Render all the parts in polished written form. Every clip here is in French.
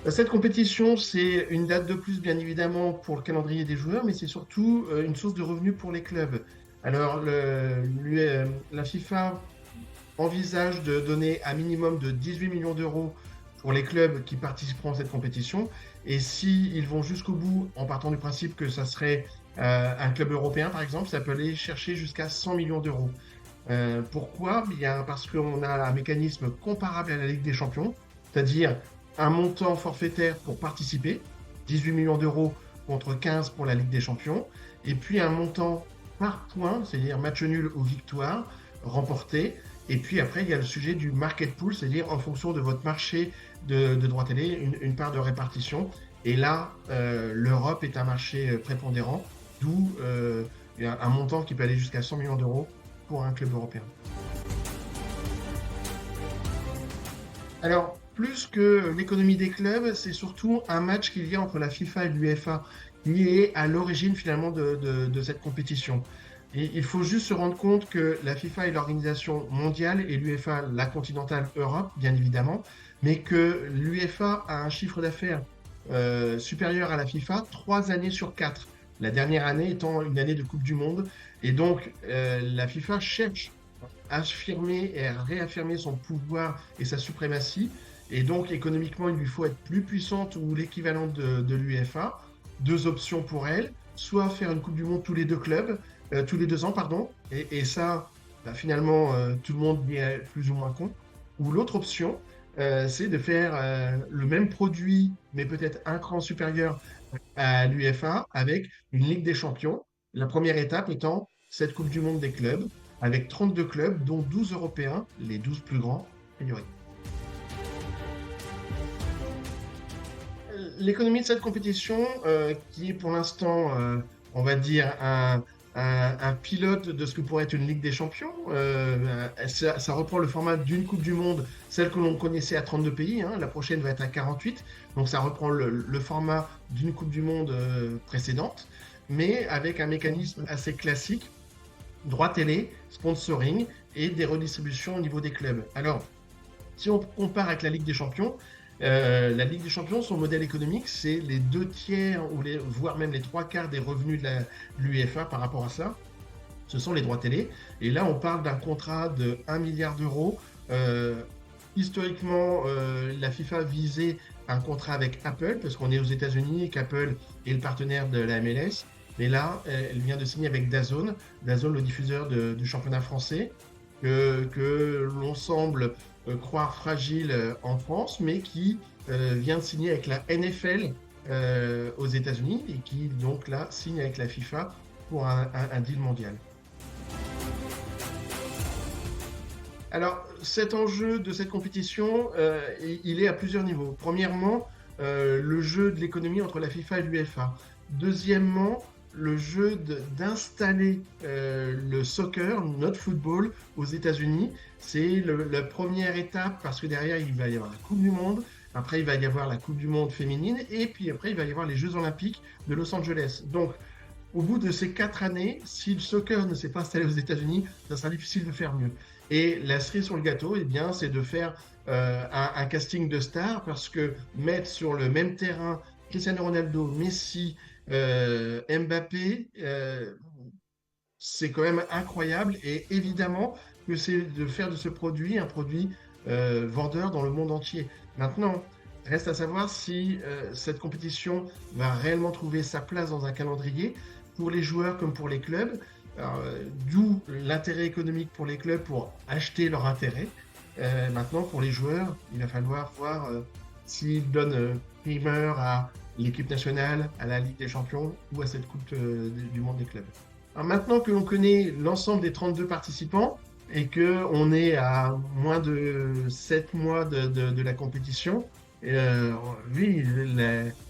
Cette compétition, c'est une date de plus, bien évidemment, pour le calendrier des joueurs, mais c'est surtout une source de revenus pour les clubs. Alors, la FIFA envisage de donner un minimum de 18 millions d'euros pour les clubs qui participeront à cette compétition. Et s'ils vont jusqu'au bout, en partant du principe que ça serait un club européen, par exemple, ça peut aller chercher jusqu'à 100 millions d'euros. Pourquoi? Bien parce qu'on a un mécanisme comparable à la Ligue des Champions, c'est-à-dire un montant forfaitaire pour participer, 18 millions d'euros contre 15 pour la Ligue des Champions, et puis un montant par point, c'est-à-dire match nul ou victoire remporté. Et puis après, il y a le sujet du market pool, c'est-à-dire en fonction de votre marché de droits télé, une part de répartition. Et là, l'Europe est un marché prépondérant, d'où il y a un montant qui peut aller jusqu'à 100 millions d'euros pour un club européen. Alors, plus que l'économie des clubs, c'est surtout un match qu'il y a entre la FIFA et l'UEFA qui est à l'origine finalement de cette compétition. Et il faut juste se rendre compte que la FIFA est l'organisation mondiale et l'UEFA la continentale Europe, bien évidemment, mais que l'UEFA a un chiffre d'affaires supérieur à la FIFA 3 années sur 4. La dernière année étant une année de Coupe du Monde. Et donc, la FIFA cherche affirmer et réaffirmer son pouvoir et sa suprématie. Et donc, économiquement, il lui faut être plus puissante ou l'équivalent de l'UEFA. Deux options pour elle, soit faire une Coupe du Monde tous les 2 ans, pardon. Et ça, bah, finalement, tout le monde y est plus ou moins con. Ou l'autre option, c'est de faire le même produit, mais peut-être un cran supérieur à l'UEFA avec une Ligue des Champions. La première étape étant cette Coupe du Monde des clubs, avec 32 clubs, dont 12 Européens, les 12 plus grands, a priori. L'économie de cette compétition, qui est pour l'instant, on va dire, un pilote de ce que pourrait être une Ligue des Champions, ça reprend le format d'une Coupe du Monde, celle que l'on connaissait à 32 pays, hein, la prochaine va être à 48, donc ça reprend le format d'une Coupe du Monde précédente, mais avec un mécanisme assez classique, droit télé, sponsoring et des redistributions au niveau des clubs. Alors, si on compare avec la Ligue des Champions, son modèle économique, c'est les 2 tiers, voire même les 3 quarts des revenus de l'UEFA par rapport à ça. Ce sont les droits télé. Et là, on parle d'un contrat de 1 milliard d'euros. Historiquement, la FIFA visait un contrat avec Apple, parce qu'on est aux États-Unis et qu'Apple est le partenaire de la MLS. Mais là, elle vient de signer avec DAZN, DAZN, le diffuseur du championnat français, que l'on semble croire fragile en France, mais qui vient de signer avec la NFL aux États-Unis et qui donc là signe avec la FIFA pour un deal mondial. Alors, cet enjeu de cette compétition, il est à plusieurs niveaux. Premièrement, le jeu de l'économie entre la FIFA et l'UEFA. Deuxièmement, le jeu d'installer le soccer, notre football, aux États-Unis. C'est la première étape parce que derrière, il va y avoir la Coupe du Monde. Après, il va y avoir la Coupe du Monde féminine. Et puis après, il va y avoir les Jeux Olympiques de Los Angeles. Donc, au bout de ces 4 années, si le soccer ne s'est pas installé aux États-Unis, ça sera difficile de faire mieux. Et la cerise sur le gâteau, eh bien, c'est de faire un casting de stars parce que mettre sur le même terrain Cristiano Ronaldo, Messi, Mbappé, c'est quand même incroyable. Et évidemment que c'est de faire de ce produit un produit vendeur dans le monde entier. Maintenant, reste à savoir si cette compétition va réellement trouver sa place dans un calendrier pour les joueurs comme pour les clubs. D'où l'intérêt économique pour les clubs pour acheter leur intérêt. Maintenant, pour les joueurs, il va falloir voir s'ils donnent primeur à l'équipe nationale, à la Ligue des Champions ou à cette Coupe du Monde des clubs. Alors maintenant que l'on connaît l'ensemble des 32 participants et qu'on est à moins de 7 mois de la compétition, euh, oui,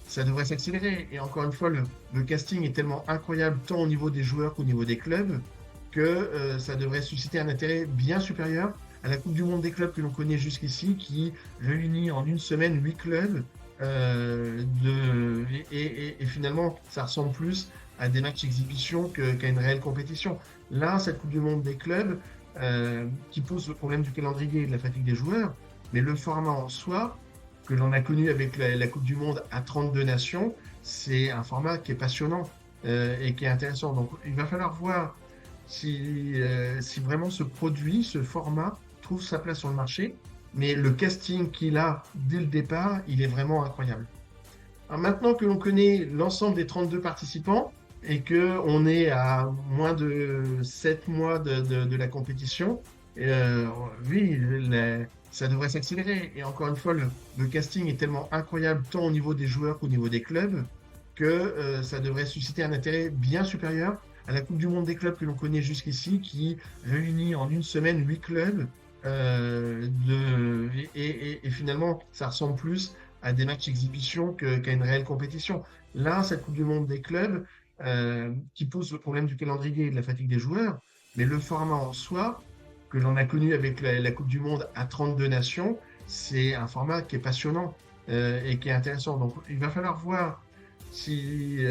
ça devrait s'accélérer. Et encore une fois, le casting est tellement incroyable, tant au niveau des joueurs qu'au niveau des clubs, que ça devrait susciter un intérêt bien supérieur à la Coupe du Monde des clubs que l'on connaît jusqu'ici, qui réunit en une semaine 8 clubs. Et finalement, ça ressemble plus à des matchs exhibition qu'à une réelle compétition. Là, cette Coupe du Monde des clubs, qui pose le problème du calendrier et de la fatigue des joueurs, mais le format en soi, que l'on a connu avec la Coupe du Monde à 32 nations, c'est un format qui est passionnant et qui est intéressant. Donc, il va falloir voir si vraiment ce produit, ce format, trouve sa place sur le marché. Mais le casting qu'il a dès le départ, il est vraiment incroyable. Alors maintenant que l'on connaît l'ensemble des 32 participants et que on est à moins de 7 mois de la compétition, euh, oui, ça devrait s'accélérer. Et encore une fois, le casting est tellement incroyable, tant au niveau des joueurs qu'au niveau des clubs, que ça devrait susciter un intérêt bien supérieur à la Coupe du Monde des clubs que l'on connaît jusqu'ici, qui réunit en une semaine 8 clubs. Et finalement, ça ressemble plus à des matchs exhibition qu'à une réelle compétition. Là, cette Coupe du Monde des clubs, qui pose le problème du calendrier et de la fatigue des joueurs, mais le format en soi, que l'on a connu avec la Coupe du Monde à 32 nations, c'est un format qui est passionnant et qui est intéressant. Donc, il va falloir voir si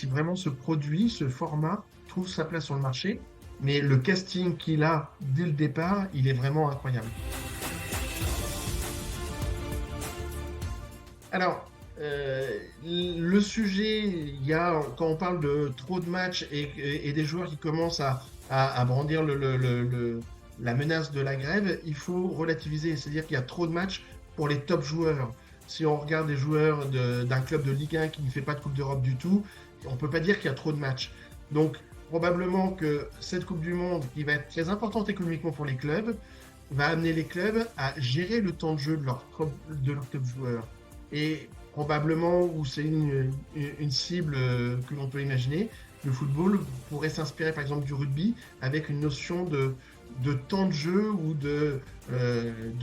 vraiment ce produit, ce format, trouve sa place sur le marché. Mais le casting qu'il a dès le départ, il est vraiment incroyable. Alors, le sujet, quand on parle de trop de matchs et des joueurs qui commencent à brandir la menace de la grève, il faut relativiser. C'est-à-dire qu'il y a trop de matchs pour les top joueurs. Si on regarde des joueurs d'un club de Ligue 1 qui ne fait pas de Coupe d'Europe du tout, on ne peut pas dire qu'il y a trop de matchs. Donc, probablement que cette Coupe du Monde, qui va être très importante économiquement pour les clubs, va amener les clubs à gérer le temps de jeu de leurs top joueurs. Et probablement où c'est une cible que l'on peut imaginer, le football pourrait s'inspirer par exemple du rugby avec une notion de temps de jeu ou de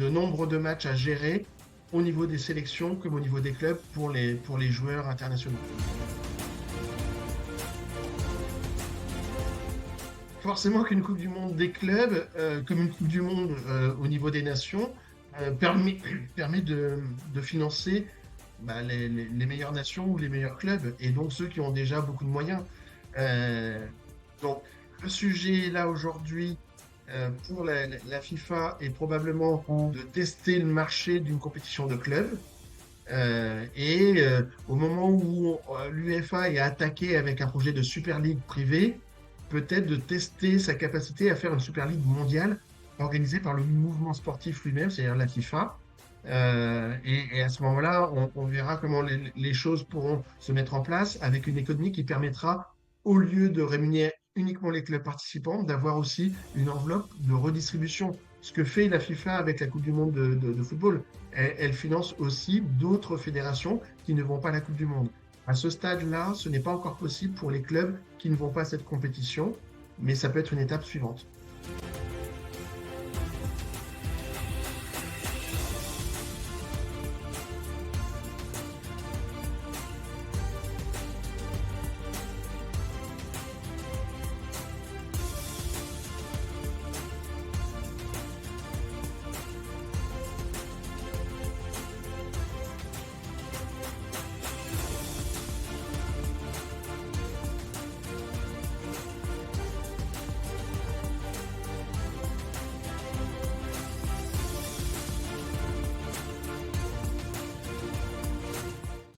nombre de matchs à gérer au niveau des sélections comme au niveau des clubs pour les joueurs internationaux. Forcément qu'une Coupe du Monde des clubs, comme une Coupe du Monde au niveau des nations, permet de financer les meilleures nations ou les meilleurs clubs, et donc ceux qui ont déjà beaucoup de moyens. Euh, donc, le sujet là aujourd'hui pour la FIFA est probablement de tester le marché d'une compétition de clubs. Au moment où l'UEFA est attaqué avec un projet de Super League privée, peut-être de tester sa capacité à faire une Super League mondiale organisée par le mouvement sportif lui-même, c'est-à-dire la FIFA. Et à ce moment-là, on verra comment les choses pourront se mettre en place avec une économie qui permettra, au lieu de rémunérer uniquement les clubs participants, d'avoir aussi une enveloppe de redistribution. Ce que fait la FIFA avec la Coupe du Monde de football. Elle finance aussi d'autres fédérations qui ne vont pas à la Coupe du Monde. À ce stade-là, ce n'est pas encore possible pour les clubs qui ne vont pas à cette compétition, mais ça peut être une étape suivante.